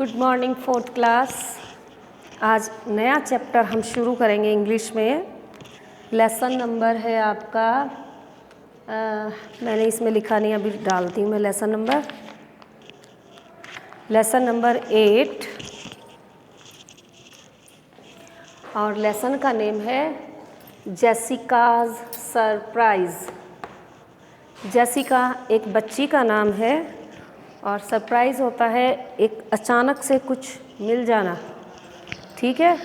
Good morning fourth class. आज नया chapter हम शुरू करेंगे इंग्लिश में। लेसन नंबर है आपका मैंने इसमें लिखा नहीं, अभी डालती हूँ मैं। लेसन नंबर 8 और लेसन का नेम है जेसिकाज सरप्राइज़। जेसिका एक बच्ची का नाम है और सरप्राइज़ होता है एक अचानक से कुछ मिल जाना। ठीक है,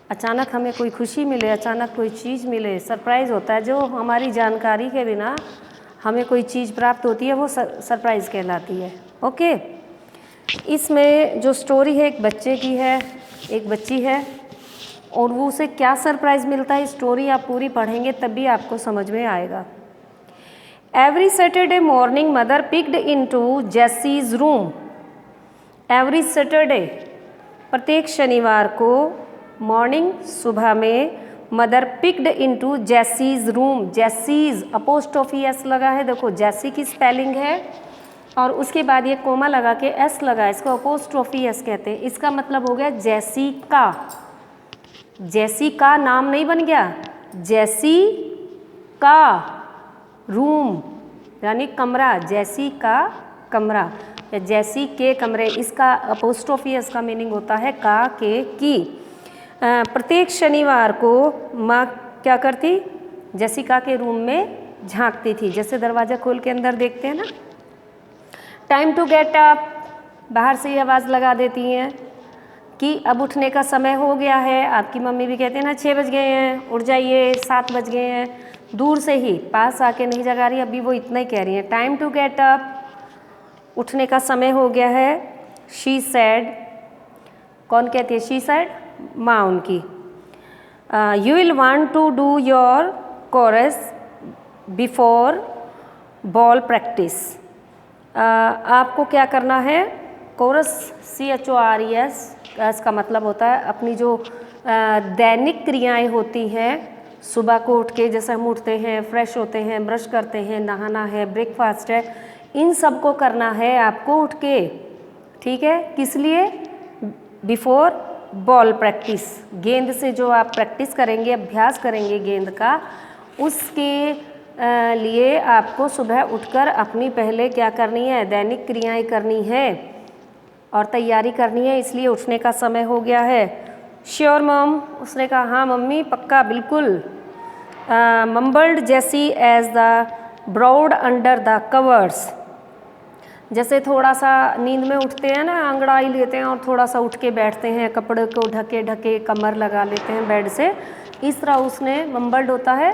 अचानक हमें कोई खुशी मिले, अचानक कोई चीज़ मिले, सरप्राइज़ होता है। जो हमारी जानकारी के बिना हमें कोई चीज़ प्राप्त होती है वो सरप्राइज़ कहलाती है। ओके, इसमें जो स्टोरी है एक बच्चे की है, एक बच्ची है और वो उसे क्या सरप्राइज़ मिलता है, स्टोरी आप पूरी पढ़ेंगे तभी आपको समझ में आएगा। Every Saturday morning, mother peeked into Jessie's room. Every Saturday, प्रत्येक शनिवार को मॉर्निंग सुबह में mother picked into Jaycees room. Jaycees apostrophe S लगा है, देखो जेसी की स्पेलिंग है और उसके बाद ये कोमा लगा के एस लगा है, इसको अपोस्ट्रोफी एस कहते हैं। इसका मतलब हो गया जेसी का। जेसी का नाम नहीं बन गया, जेसी का रूम यानी कमरा, जेसी का कमरा या जेसी के कमरे। इसका अपोस्ट्रोफी इसका मीनिंग होता है का, के, की। प्रत्येक शनिवार को माँ क्या करती, जेसिका के रूम में झांकती थी, जैसे दरवाज़ा खोल के अंदर देखते हैं ना। टाइम टू गेट अप, बाहर से ही आवाज़ लगा देती हैं कि अब उठने का समय हो गया है। आपकी मम्मी भी कहते हैं ना 6 बज गए हैं, उठ जाइए, 7 बज गए हैं। दूर से ही, पास आके नहीं जगा रही, अभी वो इतना ही कह रही है, टाइम टू गेट अप, उठने का समय हो गया है। शी सैड, कौन कहती है शी सैड, माँ उनकी। You will want to do your chores before ball practice. आपको क्या करना है, कोरस CHORES, इसका मतलब होता है अपनी जो दैनिक क्रियाएं होती हैं, सुबह को उठ के जैसे हम उठते हैं, फ्रेश होते हैं, ब्रश करते हैं, नहाना है, ब्रेकफास्ट है, इन सब को करना है आपको उठ के। ठीक है, किस लिए, बिफोर बॉल प्रैक्टिस, गेंद से जो आप प्रैक्टिस करेंगे, अभ्यास करेंगे गेंद का, उसके लिए आपको सुबह उठकर अपनी पहले क्या करनी है, दैनिक क्रियाएं करनी है और तैयारी करनी है, इसलिए उठने का समय हो गया है। श्योर मॉम, उसने कहा हाँ मम्मी, पक्का, बिल्कुल। Mumbled Jessie as the burrowed under the covers. जैसे थोड़ा सा नींद में उठते हैं ना, अंगड़ाई लेते हैं और थोड़ा सा उठ के बैठते हैं, कपड़े को ढके ढके कमर लगा लेते हैं बेड से, इस तरह उसने मम्बल्ड होता है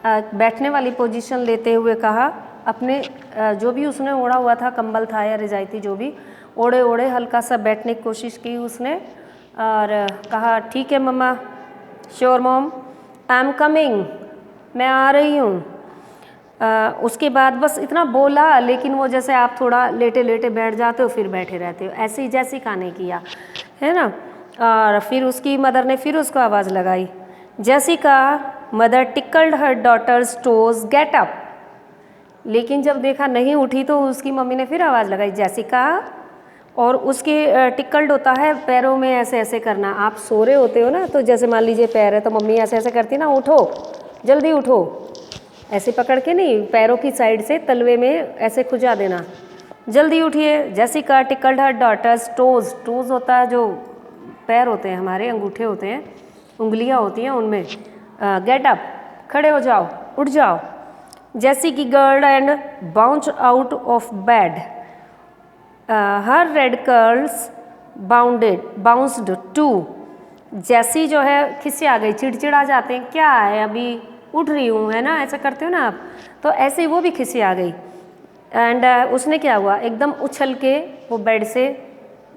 बैठने वाली पोजीशन लेते हुए कहा, अपने जो भी उसने ओढ़ा हुआ था, कंबल था या रजाई थी, जो भी ओढ़े ओढ़े हल्का सा बैठने की कोशिश की उसने और कहा ठीक है mama, sure mom, I am coming, मैं आ रही हूँ। उसके बाद बस इतना बोला, लेकिन वो जैसे आप थोड़ा लेटे लेटे बैठ जाते हो फिर बैठे रहते हो, ऐसे ही जेसिका ने किया है ना। और फिर उसकी मदर ने फिर उसको आवाज़ लगाई, जेसिका मदर टिकल्ड हर डॉटर्स टोज, गेट अप। लेकिन जब देखा नहीं उठी तो उसकी मम्मी ने फिर आवाज़ लगाई, जेसिका, और उसके टिकल्ड होता है पैरों में ऐसे ऐसे करना। आप सो रहे होते हो ना, तो जैसे मान लीजिए पैर है तो मम्मी ऐसे ऐसे करती ना, उठो जल्दी उठो, ऐसे पकड़ के नहीं, पैरों की साइड से तलवे में ऐसे खुजा देना, जल्दी उठिए। जेसिका टिकल्ड हर डॉटर्स टोज, टोज होता है जो पैर होते हैं हमारे, अंगूठे होते हैं, उंगलियां होती हैं उनमें। गेट अप, खड़े हो जाओ, उठ जाओ। Jessie giggled and bounce out of bed, her red curls bounced too. जैसी जो है खिसिया गई, चिड़चिड़ा जाते हैं, क्या है अभी उठ रही हूँ, है ना, ऐसा करते हो ना आप, तो ऐसे ही वो भी खिसिया गई। एंड उसने क्या हुआ, एकदम उछल के वो बेड से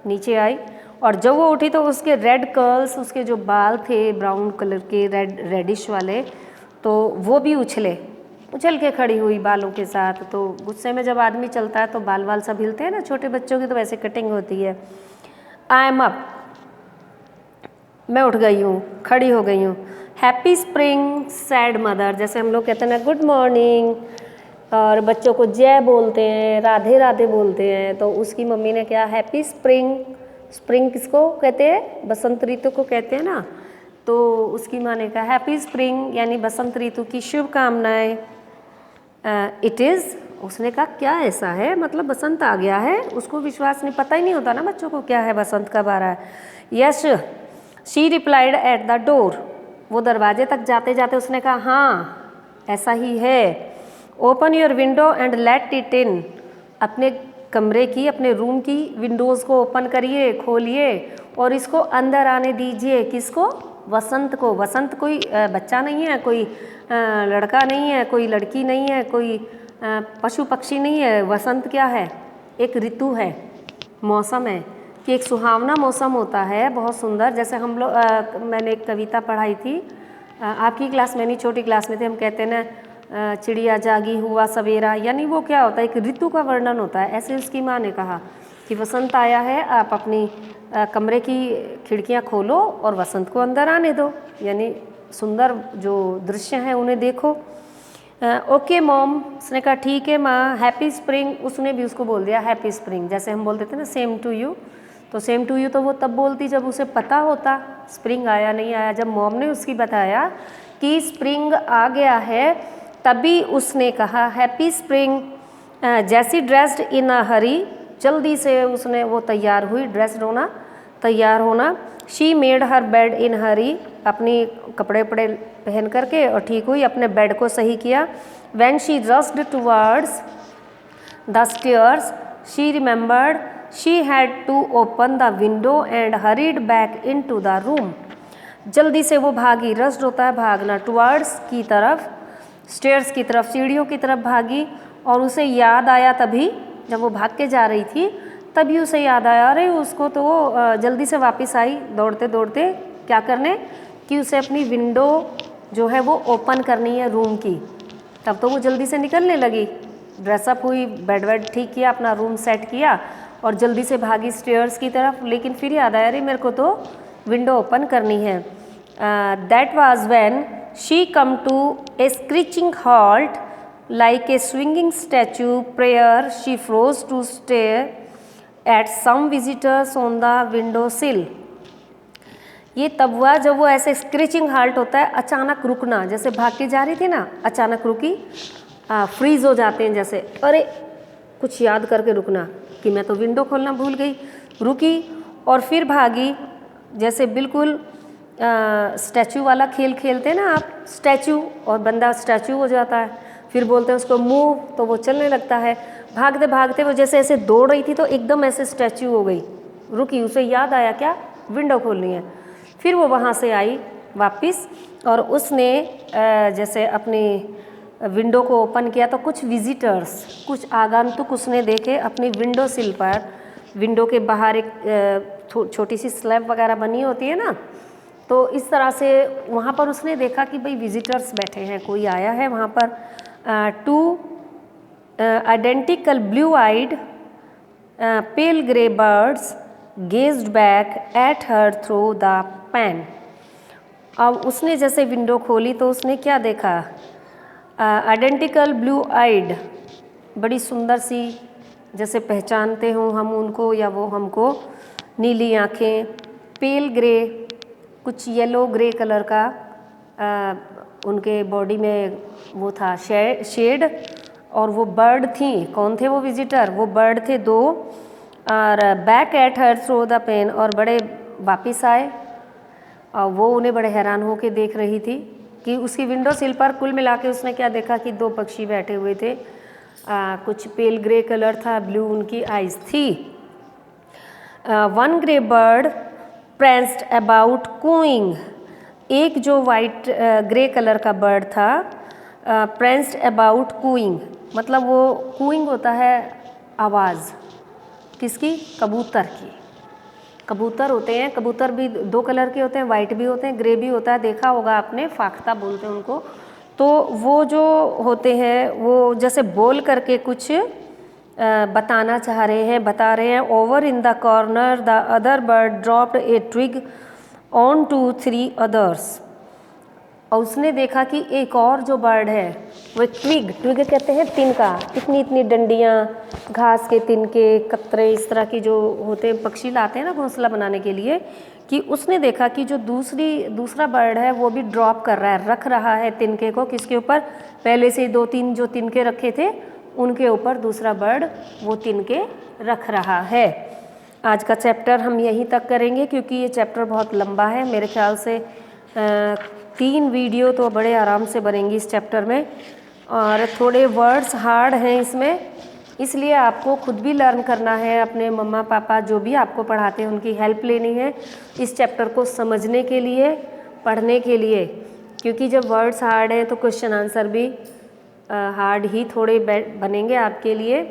नीचे आई और जब वो उठी तो उसके रेड कर्ल्स, उसके जो बाल थे ब्राउन कलर के, रेडिश वाले, तो वो भी उछल के खड़ी हुई बालों के साथ। तो गुस्से में जब आदमी चलता है तो बाल वाल सब हिलते हैं ना, छोटे बच्चों की तो वैसे कटिंग होती है। आई एम अप, मैं उठ गई हूँ, खड़ी हो गई हूँ। हैप्पी स्प्रिंग सैड मदर, जैसे हम लोग कहते हैं ना गुड मॉर्निंग, और बच्चों को जय बोलते हैं, राधे राधे बोलते हैं, तो उसकी मम्मी ने क्या हैप्पी स्प्रिंग स्प्रिंग किसको कहते हैं? बसंत ऋतु को कहते हैं ना। तो उसकी माने का हैप्पी स्प्रिंग यानी बसंत ऋतु की शुभकामनाएं। इट इज़, उसने कहा क्या ऐसा है, मतलब बसंत आ गया है। उसको विश्वास नहीं, पता ही नहीं होता ना बच्चों को क्या है बसंत कब आ रहा है। Yes she replied at the door, वो दरवाजे तक जाते जाते उसने कहा हाँ ऐसा ही है। Open your window and let it in, अपने कमरे की, अपने रूम की विंडोज़ को ओपन करिए, खोलिए और इसको अंदर आने दीजिए। किसको? वसंत को। वसंत कोई बच्चा नहीं है, कोई लड़का नहीं है, कोई लड़की नहीं है, कोई पशु पक्षी नहीं है। वसंत क्या है? एक ऋतु है, मौसम है कि एक सुहावना मौसम होता है, बहुत सुंदर। जैसे हम लोग मैंने एक कविता पढ़ाई थी आपकी क्लास में नहीं, छोटी क्लास में थे, हम कहते हैं ना चिड़िया जागी हुआ सवेरा, यानी वो क्या होता है? एक ऋतु का वर्णन होता है। ऐसे उसकी माँ ने कहा कि वसंत आया है, आप अपनी कमरे की खिड़कियां खोलो और वसंत को अंदर आने दो, यानी सुंदर जो दृश्य हैं उन्हें देखो। ओके मॉम, उसने कहा ठीक है माँ। हैप्पी स्प्रिंग, उसने भी उसको बोल दिया हैप्पी स्प्रिंग, जैसे हम बोलते थे ना सेम टू यू। तो सेम टू यू तो वो तब बोलती जब उसे पता होता स्प्रिंग आया नहीं आया। जब मॉम ने उसकी बताया कि स्प्रिंग आ गया है, तभी उसने कहा हैप्पी स्प्रिंग। जैसी ड्रेस्ड इन अ हरी, जल्दी से उसने वो तैयार हुई, ड्रेस्ड होना, तैयार होना। She made her bed in hurry, अपनी कपड़े वपड़े पहन करके और ठीक हुई, अपने बेड को सही किया। When she rushed towards the stairs she remembered she had to open the window and hurried back in to the room. जल्दी से वो भागी, रस्ड होता है भागना, टुवर्ड्स की तरफ, स्टेयर्स की तरफ, सीढ़ियों की तरफ भागी। और उसे याद आया तभी, जब वो भाग के जा रही थी तभी उसे याद आया, अरे उसको तो वो जल्दी से वापस आई दौड़ते दौड़ते, क्या करने कि उसे अपनी विंडो जो है वो ओपन करनी है रूम की। तब तो वो जल्दी से निकलने लगी, ड्रेसअप हुई, बेड वेड ठीक किया, अपना रूम सेट किया और जल्दी से भागी स्टेयर्स की तरफ। लेकिन फिर याद आया, अरे मेरे को तो विंडो ओपन करनी है। That was when she come to a screeching halt like a swinging statue prayer. She froze to stare at some visitors on the window sill. ये तब हुआ जब वो ऐसे स्क्रीचिंग हाल्ट होता है, अचानक रुकना, जैसे भाग के जा रही थी ना, अचानक रुकी, फ्रीज हो जाते हैं जैसे, अरे कुछ याद करके रुकना कि मैं तो विंडो खोलना भूल गई, रुकी और फिर भागी, जैसे बिल्कुल स्टैचू वाला खेल खेलते हैं ना आप, स्टैचू, और बंदा स्टैचू हो जाता है, फिर बोलते हैं उसको मूव, तो वो चलने लगता है। भागते भागते वो जैसे ऐसे दौड़ रही थी तो एकदम ऐसे स्टैचू हो गई, रुकी, उसे याद आया क्या, विंडो खोलनी है। फिर वो वहाँ से आई वापस और उसने जैसे अपनी विंडो को ओपन किया तो कुछ विजिटर्स, कुछ आगंतुक उसने देखे अपनी विंडो सिल पर। विंडो के बाहर एक छोटी सी स्लैब वगैरह बनी होती है ना, तो इस तरह से वहाँ पर उसने देखा कि भाई विजिटर्स बैठे हैं, कोई आया है वहाँ पर। Two identical blue eyed pale grey birds gazed back at her through the pane. अब उसने जैसे विंडो खोली तो उसने क्या देखा, आइडेंटिकल ब्लू आइड, बड़ी सुंदर सी, जैसे पहचानते हों हम उनको या वो हमको, नीली आँखें, पेल ग्रे, कुछ येलो ग्रे कलर का उनके बॉडी में वो था शेड, और वो बर्ड थी। कौन थे वो विजिटर? वो बर्ड थे दो। और back at her through the pane, और बड़े वापस आए और वो उन्हें बड़े हैरान होकर देख रही थी कि उसकी विंडो सिल पर कुल मिला के उसने क्या देखा कि दो पक्षी बैठे हुए थे, कुछ पेल ग्रे कलर था, ब्लू उनकी आइज़ थी। One grey bird प्रेंस्ड about cooing, एक जो वाइट ग्रे कलर का बर्ड था, प्रेंस्ड अबाउट कूइंग, मतलब वो कूइंग होता है आवाज़, किसकी? कबूतर की। कबूतर होते हैं, कबूतर भी दो कलर के होते हैं, वाइट भी होते हैं, ग्रे भी होता है, देखा होगा आपने, फाख्ता बोलते हैं उनको। तो वो जो होते हैं वो जैसे बोल करके कुछ बताना चाह रहे हैं, बता रहे हैं। Over in the corner the other bird dropped a twig onto three others, और उसने देखा कि एक और जो बर्ड है वो ट्विग कहते हैं तिनका, इतनी इतनी डंडियाँ, घास के तिनके, कतरे, इस तरह की जो होते हैं पक्षी लाते हैं ना घोंसला बनाने के लिए, कि उसने देखा कि जो दूसरा बर्ड है वो भी ड्रॉप कर रहा है, रख रहा है तिनके को किसके ऊपर, पहले से 2-3 जो तिनके रखे थे उनके ऊपर दूसरा बर्ड वो तिनके रख रहा है। आज का चैप्टर हम यहीं तक करेंगे क्योंकि ये चैप्टर बहुत लंबा है। मेरे ख्याल से 3 वीडियो तो बड़े आराम से बनेंगी इस चैप्टर में, और थोड़े वर्ड्स हार्ड हैं इसमें, इसलिए आपको खुद भी लर्न करना है, अपने मम्मा पापा जो भी आपको पढ़ाते हैं उनकी हेल्प लेनी है इस चैप्टर को समझने के लिए, पढ़ने के लिए, क्योंकि जब वर्ड्स हार्ड हैं तो क्वेश्चन आंसर भी हार्ड ही थोड़े बनेंगे आपके लिए।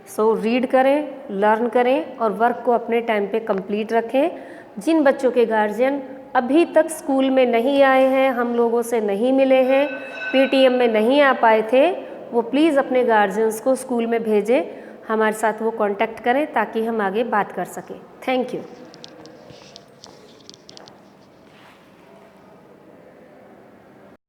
सो रीड करें, लर्न करें और वर्क को अपने टाइम पे कंप्लीट रखें। जिन बच्चों के गार्जियन अभी तक स्कूल में नहीं आए हैं, हम लोगों से नहीं मिले हैं, पीटीएम में नहीं आ पाए थे, वो प्लीज़ अपने गार्जियंस को स्कूल में भेजें, हमारे साथ वो कांटेक्ट करें ताकि हम आगे बात कर सकें। Thank you.